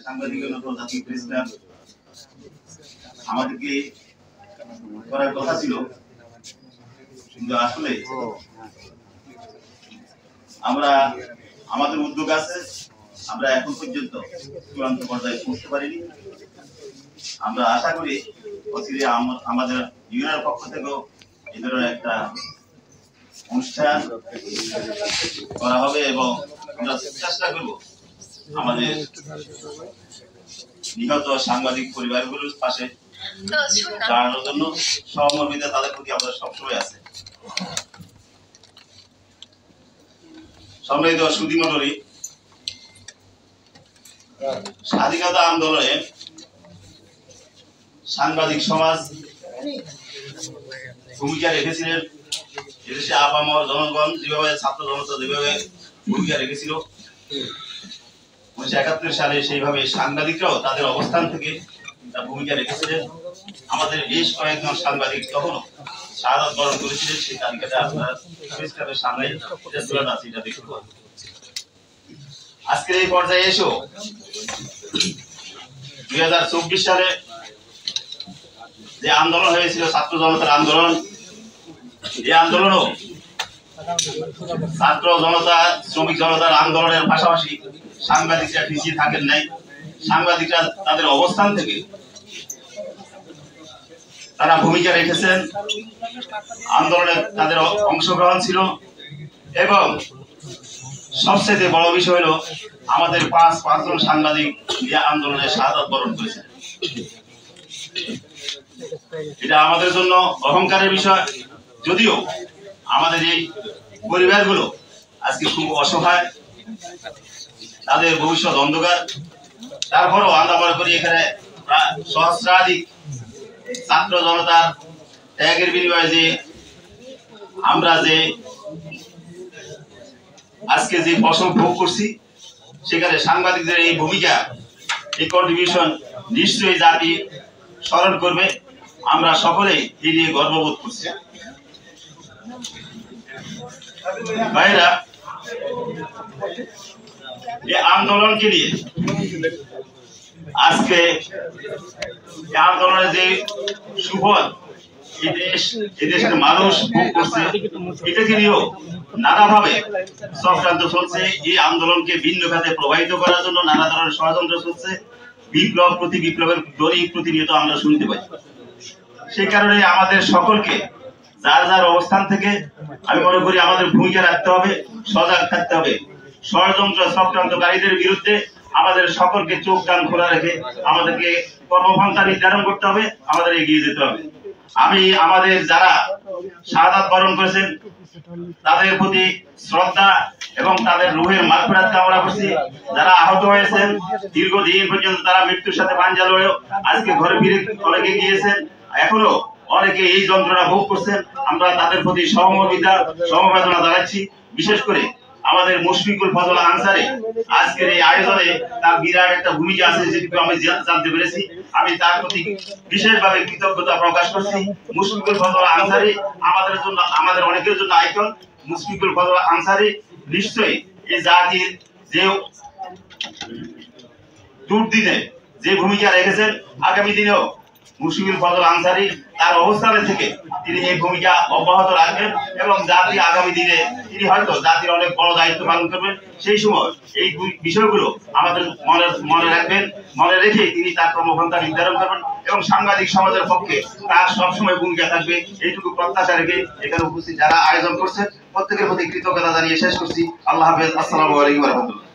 সাংবাদিক জাতীয় press club আমাদেরকে করার কথা ছিল, কিন্তু আসলে আমরা আমাদের উদ্যোগ আছে, আমরা এখন পর্যন্ত চূড়ান্ত পর্যায়ে পৌঁছতে পারিনি। আমরা আশা করি অচিরে আমাদের ইউনিয়নের পক্ষ থেকেও এই ধরনের একটা অনুষ্ঠান করা হবে এবং আমরা চেষ্টা করব আমাদের নিহত সাংবাদিক পরিবারগুলোর পাশে দাঁড়ানোর জন্য। সহমর্মিতা তাদের প্রতি আমাদের সবসময় আছে। সম্মানিত সুধী মণ্ডলী, স্বাধীনতা আন্দোলনে সাংবাদিক সমাজ ভূমিকা রেখেছিলেন। এদেশে আপামর জনগণ যেভাবে, ছাত্র জনতা যেভাবে ভূমিকা রেখেছিল 1971 সালে, সেইভাবে সাংবাদিকরাও তাদের অবস্থান থেকে ভূমিকা রেখেছিলেন। আমাদের বেশ কয়েকজন সাংবাদিক তখনও শাহাদাত বরণ করেছিলেন। সেই তালিকাটা আপনার প্রেস ক্লাবের সামনে আছে, এটা দেখতে পাবেন। আজকের এই পর্যায়ে এসেও 2024 সালে যে আন্দোলন হয়েছিল, ছাত্র জনতার আন্দোলন, এই আন্দোলনও ছাত্র জনতা, শ্রমিক জনতার আন্দোলনের পাশাপাশি সাংবাদিকরা পিছিয়ে থাকেন নাই। সাংবাদিকরা তাদের অবস্থান থেকে তারা ভূমিকা রেখেছেন, আন্দোলনে তাদের অংশগ্রহণ ছিল এবং সবচেয়ে বড় বিষয় হলো আমাদের পাঁচজন সাংবাদিক এই আন্দোলনে শাহাদাত বরণ করেছেন। এটা আমাদের জন্য অহংকারের বিষয়, যদিও আমাদের এই পরিবারগুলো আজকে খুব অসহায়, তাদের ভবিষ্যৎ অন্ধকার। তারপরও আমরা মনে করি এখানে সহস্রাধিক ছাত্র জনতার ত্যাগের বিনিময়ে যে আমরা যে আজকে যে ফসল ভোগ করছি, সেখানে সাংবাদিকদের এই ভূমিকা, এই কন্ট্রিবিউশন নিশ্চয়ই জাতি স্মরণ করবে। আমরা সকলেই এই নিয়ে গর্ববোধ করছি। ভাইরা, এই আন্দোলনকে নিয়ে আজকে আন্দোলনের যে সুফল এদেশের মানুষ ভোগ করছে, এটাকে নিয়েও নানাভাবে চক্রান্ত চলছে। এই আন্দোলনকে ভিন্ন খাতে প্রবাহিত করার জন্য নানা ধরনের ষড়যন্ত্র চলছে। বিপ্লব প্রতি বিপ্লবের দড়ি প্রতিনিয়ত আমরা শুনতে পাই। সেই কারণে আমাদের সকলকে যার যার অবস্থান থেকে আমি মনে করি আমাদের ভূমিকা রাখতে হবে, সজাগ থাকতে হবে। ষড়যন্ত্র চক্রান্তকারীদের বিরুদ্ধে আমাদের সকলকে চোখ কান খোলা রেখে আমাদেরকে কর্মপন্থা নির্ধারণ করতে হবে, আমাদের এগিয়ে যেতে হবে। আমি আমাদের যারা শাহাদাত বরণ করেছেন তাদের প্রতি শ্রদ্ধা এবং তাদের রুহের মাগফিরাত কামনা করছি। যারা আহত হয়েছেন, দীর্ঘদিন পর্যন্ত তারা মৃত্যুর সাথে পাঞ্জা লড়েও আজকে ঘরে ফিরে অনেকে গিয়েছেন, এখনো অনেকে এই যন্ত্রণা ভোগ করছেন। আমরা তাদের প্রতি সহমর্মিতা, সমবেদনা জানাচ্ছি। বিশেষ করে আমাদের মুশফিকুল ফজল আনসারী আজকের এই আয়োজনে তার বিরাট একটা ভূমিকা আছে, যেটুকু আমি জানতে পেরেছি। আমি তার প্রতি বিশেষভাবে কৃতজ্ঞতা প্রকাশ করছি। মুশফিকুল ফজল আনসারী আমাদের জন্য, আমাদের অনেকের জন্য আইকন। মুশফিকুল ফজল আনসারী নিশ্চয়ই এই জাতির যে দুর্দিনে যে ভূমিকা রেখেছেন, আগামী দিনেও মুশফিকুল ফজল আনসারী তার অবস্থানে থেকে তিনি এই ভূমিকা অব্যাহত রাখবেন এবং জাতি আগামী দিনে তিনি হয়তো জাতির অনেক বড় দায়িত্ব পালন করবেন। সেই সময় এই বিষয়গুলো আমাদের মনে রাখবেন, মনে রেখে তিনি তার কর্মপন্থা নির্ধারণ করবেন এবং সাংবাদিক সমাজের পক্ষে তার সবসময় ভূমিকা থাকবে, এইটুকু প্রত্যাশা রেখে এখানে উপস্থিত যারা আয়োজন করছেন প্রত্যেকের প্রতি কৃতজ্ঞতা জানিয়ে শেষ করছি। আল্লাহ হাফেজ। আসসালামু আলাইকুম ওয়া রাহমাতুল্লাহ।